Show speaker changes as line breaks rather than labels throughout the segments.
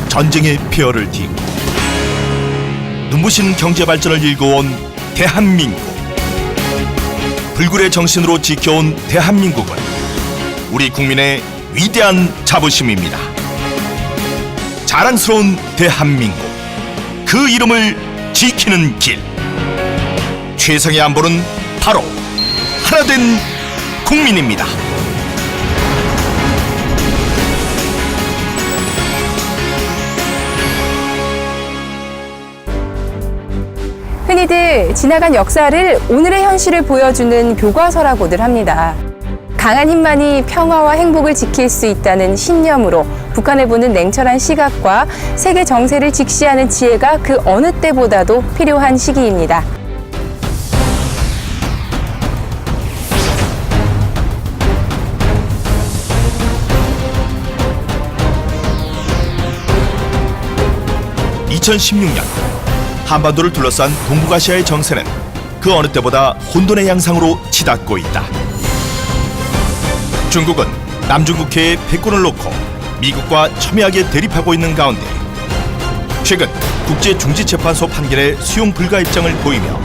전쟁의 폐허를 딛고 눈부신 경제 발전을 일궈온 대한민국. 불굴의 정신으로 지켜온 대한민국은 우리 국민의 위대한 자부심입니다. 자랑스러운 대한민국, 그 이름을 지키는 길. 최상의 안보는 바로 하나된 국민입니다.
흔히들 지나간 역사를 오늘의 현실을 보여주는 교과서라고들 합니다. 강한 힘만이 평화와 행복을 지킬 수 있다는 신념으로 북한을 보는 냉철한 시각과 세계 정세를 직시하는 지혜가 그 어느 때보다도 필요한 시기입니다.
(2016년) 한반도를 둘러싼 동북아시아의 정세는 그 어느 때보다 혼돈의 양상으로 치닫고 있다. 중국은 남중국해에 패권을 놓고 미국과 첨예하게 대립하고 있는 가운데 최근 국제중지재판소 판결에 수용 불가 입장을 보이며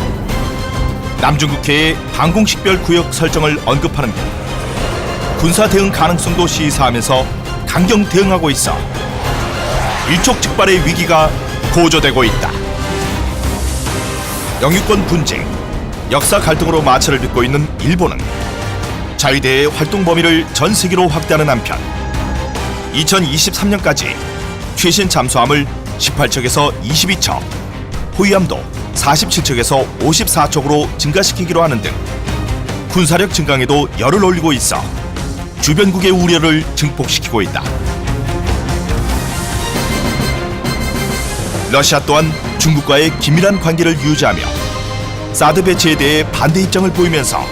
남중국해의 방공식별 구역 설정을 언급하는 등 군사 대응 가능성도 시사하면서 강경 대응하고 있어 일촉즉발의 위기가 고조되고 있다. 영유권 분쟁, 역사 갈등으로 마찰을 빚고 있는 일본은 자위대의 활동 범위를 전 세계로 확대하는 한편 2023년까지 최신 잠수함을 18척에서 22척, 호위함도 47척에서 54척으로 증가시키기로 하는 등 군사력 증강에도 열을 올리고 있어 주변국의 우려를 증폭시키고 있다. 러시아 또한 중국과의 긴밀한 관계를 유지하며 사드 배치에 대해 반대 입장을 보이면서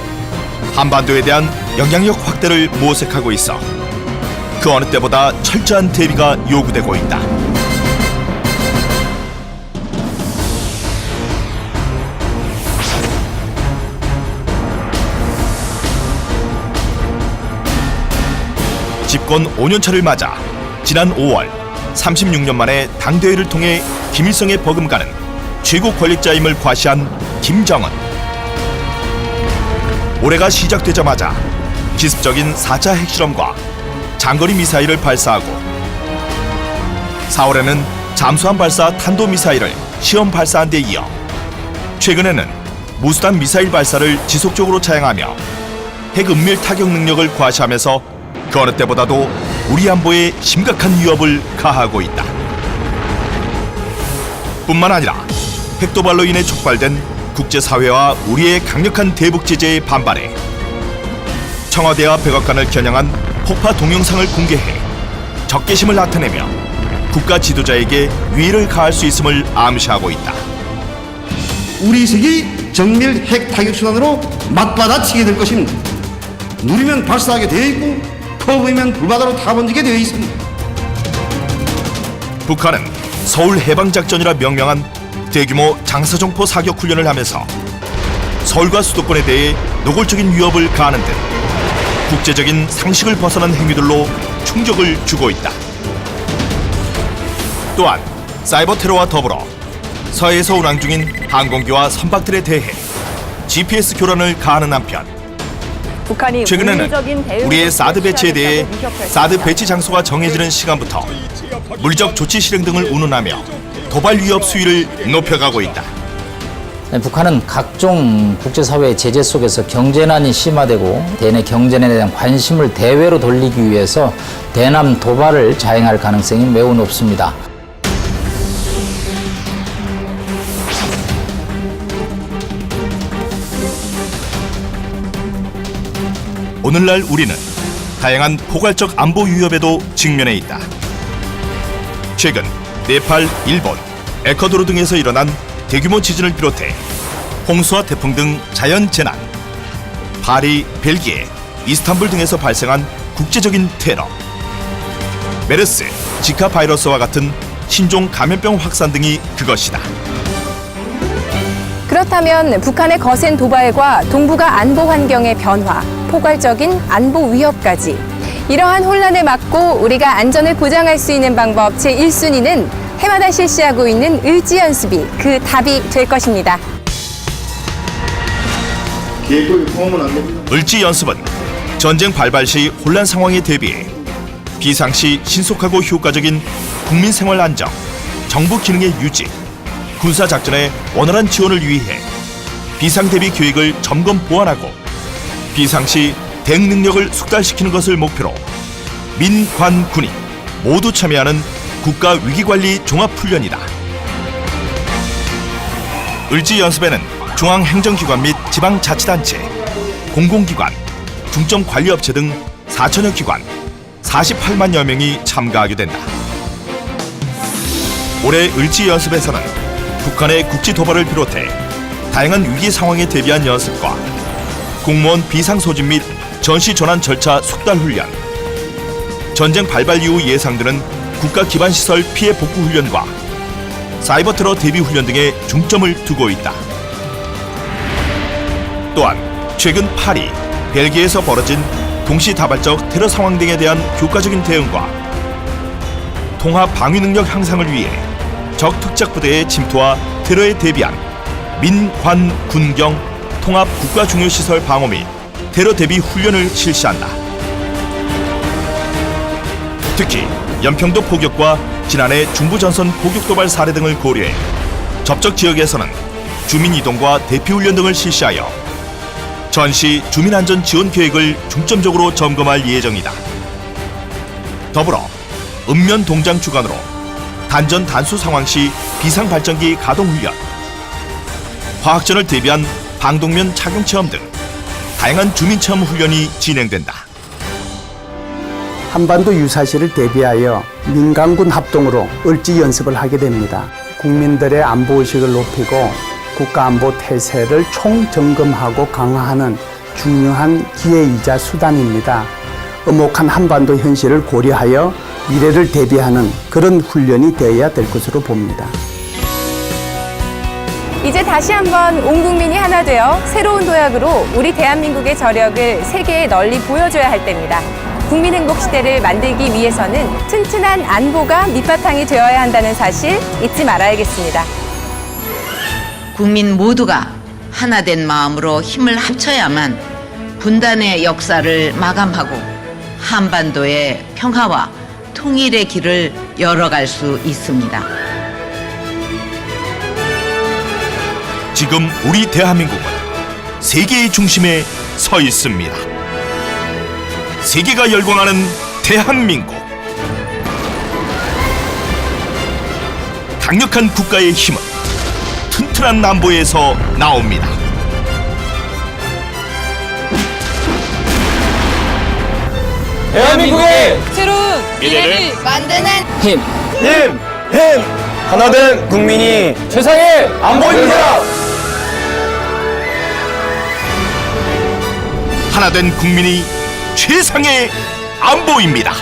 한반도에 대한 영향력 확대를 모색하고 있어 그 어느 때보다 철저한 대비가 요구되고 있다. 집권 5년차를 맞아 지난 5월 36년 만에 당대회를 통해 김일성에 버금가는 최고 권력자임을 과시한 김정은. 올해가 시작되자마자 기습적인 4차 핵실험과 장거리 미사일을 발사하고 4월에는 잠수함 발사 탄도미사일을 시험 발사한 데 이어 최근에는 무수단 미사일 발사를 지속적으로 자행하며 핵 은밀 타격 능력을 과시하면서 그 어느 때보다도 우리 안보에 심각한 위협을 가하고 있다. 뿐만 아니라 핵도발로 인해 촉발된 국제사회와 우리의 강력한 대북 제재에 반발해 청와대와 백악관을 겨냥한 폭파 동영상을 공개해 적개심을 나타내며 국가 지도자에게 위해를 가할 수 있음을 암시하고 있다.
우리 세계 정밀 핵 타격 수단으로 맞받아치게 될 것입니다. 누리면 발사하게 되어 있고 퍼부이면 불바다로 타번지게 되어 있습니다.
북한은 서울 해방작전이라 명명한 대규모 장사정포 사격 훈련을 하면서 서울과 수도권에 대해 노골적인 위협을 가하는 등 국제적인 상식을 벗어난 행위들로 충격을 주고 있다. 또한 사이버 테러와 더불어 서해에서 운항 중인 항공기와 선박들에 대해 GPS 교란을 가하는 한편 최근에는 우리의 사드 배치에 대해 사드 배치 장소가 정해지는 시간부터 물리적 조치 실행 등을 운운하며 도발 위협 수위를 높여가고 있다.
북한은 각종 국제사회의 제재 속에서 경제난이 심화되고 대내 경제에 대한 관심을 대외로 돌리기 위해서 대남 도발을 자행할 가능성이 매우 높습니다.
오늘날 우리는 다양한 포괄적 안보 위협에도 직면해 있다. 최근 네팔, 일본, 에콰도르 등에서 일어난 대규모 지진을 비롯해 홍수와 태풍 등 자연재난, 파리, 벨기에, 이스탄불 등에서 발생한 국제적인 테러, 메르스, 지카 바이러스와 같은 신종 감염병 확산 등이 그것이다.
그렇다면 북한의 거센 도발과 동북아 안보 환경의 변화, 포괄적인 안보 위협까지 이러한 혼란을 막고 우리가 안전을 보장할 수 있는 방법 제1순위는 해마다 실시하고 있는 을지 연습이 그 답이 될 것입니다.
계획을 포함은 안 됩니다.
을지 연습은 전쟁 발발 시 혼란 상황에 대비해 비상 시 신속하고 효과적인 국민 생활 안정, 정부 기능의 유지, 군사 작전의 원활한 지원을 위해 비상 대비 계획을 점검 보완하고 비상 시 대응 능력을 숙달시키는 것을 목표로 민, 관, 군이 모두 참여하는 국가 위기관리 종합훈련이다. 을지 연습에는 중앙행정기관 및 지방자치단체, 공공기관, 중점관리업체 등 4천여 기관, 48만여 명이 참가하게 된다. 올해 을지 연습에서는 북한의 국지 도발을 비롯해 다양한 위기 상황에 대비한 연습과 공무원 비상 소집 및 전시 전환 절차 숙달 훈련, 전쟁 발발 이후 예상되는 국가 기반 시설 피해 복구 훈련과 사이버 테러 대비 훈련 등에 중점을 두고 있다. 또한 최근 파리, 벨기에에서 벌어진 동시다발적 테러 상황 등에 대한 효과적인 대응과 통합 방위 능력 향상을 위해 적 특작부대의 침투와 테러에 대비한 민, 관, 군경 통합 국가 중요 시설 방어 및 테러 대비 훈련을 실시한다. 특히 연평도 포격과 지난해 중부전선 포격 도발 사례 등을 고려해 접촉 지역에서는 주민 이동과 대피 훈련 등을 실시하여 전시 주민안전 지원 계획을 중점적으로 점검할 예정이다. 더불어 읍면 동장 주관으로 단전 단수 상황 시 비상 발전기 가동 훈련, 화학전을 대비한 방독면 착용 체험 등 다양한 주민 체험 훈련이 진행된다.
한반도 유사시를 대비하여 민간군 합동으로 을지 연습을 하게 됩니다. 국민들의 안보의식을 높이고 국가안보 태세를 총점검하고 강화하는 중요한 기회이자 수단입니다. 엄혹한 한반도 현실을 고려하여 미래를 대비하는 그런 훈련이 되어야 될 것으로 봅니다.
이제 다시 한번 온 국민이 하나 되어 새로운 도약으로 우리 대한민국의 저력을 세계에 널리 보여줘야 할 때입니다. 국민 행복 시대를 만들기 위해서는 튼튼한 안보가 밑바탕이 되어야 한다는 사실 잊지 말아야겠습니다.
국민 모두가 하나된 마음으로 힘을 합쳐야만 분단의 역사를 마감하고 한반도의 평화와 통일의 길을 열어갈 수 있습니다.
지금 우리 대한민국은 세계의 중심에 서 있습니다. 세계가 열광하는 대한민국. 강력한 국가의 힘은 튼튼한 남보에서 나옵니다.
대한민국의
새로운
미래를
만드는
힘!
힘! 하나된 국민이 최상의 안보입니다.
하나된 국민이 최상의 안보입니다.